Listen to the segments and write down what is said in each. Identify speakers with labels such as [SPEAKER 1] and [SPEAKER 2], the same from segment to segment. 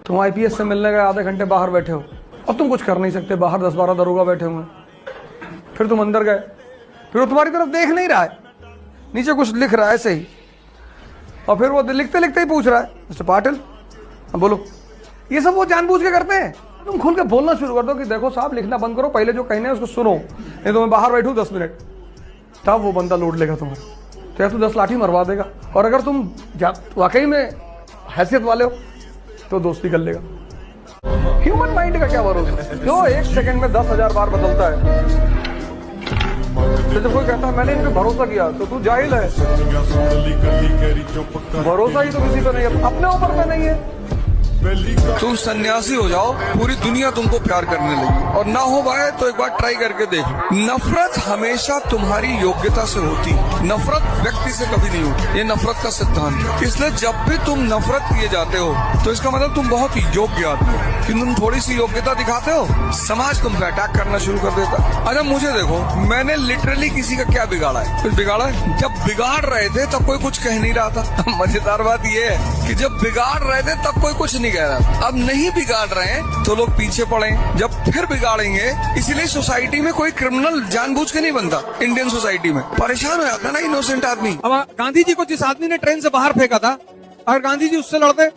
[SPEAKER 1] तुम आईपीएस से मिलने गए, आधे घंटे बाहर बैठे हो, अब तुम कुछ कर नहीं सकते, बाहर 10-12 दरोगा बैठे हुए हैं। फिर तुम अंदर गए, फिर वो तुम्हारी तरफ देख नहीं रहा है, नीचे कुछ लिख रहा है ऐसे ही, और फिर वो लिखते लिखते ही पूछ रहा है, मिस्टर पाटिल अब बोलो। ये सब वो जानबूझ के करते हैं। तुम खुल के बोलना शुरू कर दो कि देखो साहब लिखना बंद करो, पहले जो कहना है उसको सुनो, नहीं तो मैं बाहर बैठूं 10 मिनट, तब वो बंदा लूट लेगा तुम्हारा। तो या तो 10 लाठी मरवा देगा, और अगर तुम वाकई में हैसियत वाले हो तो दोस्ती कर लेगा। ह्यूमन माइंड का क्या भरोसा, जो 1 सेकंड में 10,000 बार बदलता है। तो जब कोई कहता है मैंने इन पे भरोसा किया, तो तू जाहिल है। भरोसा ही तो किसी पे नहीं है, अपने ऊपर पे नहीं है।
[SPEAKER 2] तुम सन्यासी हो जाओ, पूरी दुनिया तुमको प्यार करने लगी, और ना हो पाए तो एक बार ट्राई करके देख। नफरत हमेशा तुम्हारी योग्यता से होती, नफरत व्यक्ति से कभी नहीं होती। ये नफरत का सिद्धांत है। इसलिए जब भी तुम नफरत किए जाते हो तो इसका मतलब तुम बहुत योग्य आदमी हो, कि तुम थोड़ी सी योग्यता दिखाते हो, समाज तुम पे अटैक करना शुरू कर देता। अच्छा मुझे देखो, मैंने लिटरली किसी का क्या बिगाड़ा है? कुछ बिगाड़ा है? जब बिगाड़ रहे थे तब कोई कुछ कह नहीं रहा था। मजेदार बात ये है कि जब बिगाड़ रहे थे तब कोई कुछ नहीं कह रहा था। अब नहीं बिगाड़ रहे हैं तो लोग पीछे पड़े, जब फिर बिगाड़ेंगे। इसीलिए सोसाइटी में कोई क्रिमिनल जानबूझ के नहीं बनता। इंडियन सोसाइटी में परेशान हो जाता है ना इनोसेंट आदमी।
[SPEAKER 3] अब गांधी जी को जिस आदमी ने ट्रेन से बाहर फेंका था, अगर गांधी जी उससे लड़ते,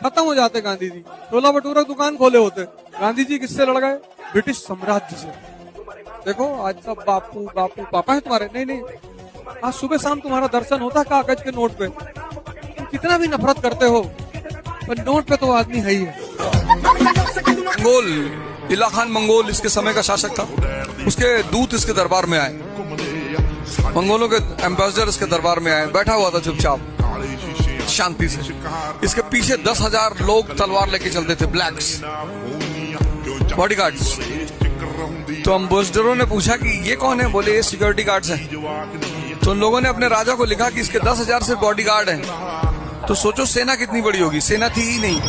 [SPEAKER 3] खत्म हो जाते गांधी जी। छोला भटूरा दुकान खोले होते। गांधी जी किससे लड़ गए? ब्रिटिश साम्राज्य से। देखो आज सब बापू बापू पापा है तुम्हारे। नहीं नहीं, आज सुबह शाम तुम्हारा दर्शन होता है कागज के नोट पे। तुम कितना भी नफरत करते हो पर नोट पे तो आदमी है ही है।
[SPEAKER 2] मंगोल, इला खान मंगोल इसके समय का शासक था। उसके दूत इसके दरबार में आए, मंगोलों के एम्बेसडर इसके दरबार में आए, बैठा हुआ था चुपचाप शांति से। इसके पीछे 10,000 लोग तलवार लेके चलते थे, ब्लैक्स बॉडीगार्ड्स। तो एम्बेसडरों ने पूछा कि ये कौन है? बोले ये सिक्योरिटी गार्ड्स हैं। तो उन लोगों ने अपने राजा को लिखा कि इसके 10,000 से बॉडीगार्ड हैं। तो सोचो सेना कितनी बड़ी होगी, सेना थी ही नहीं।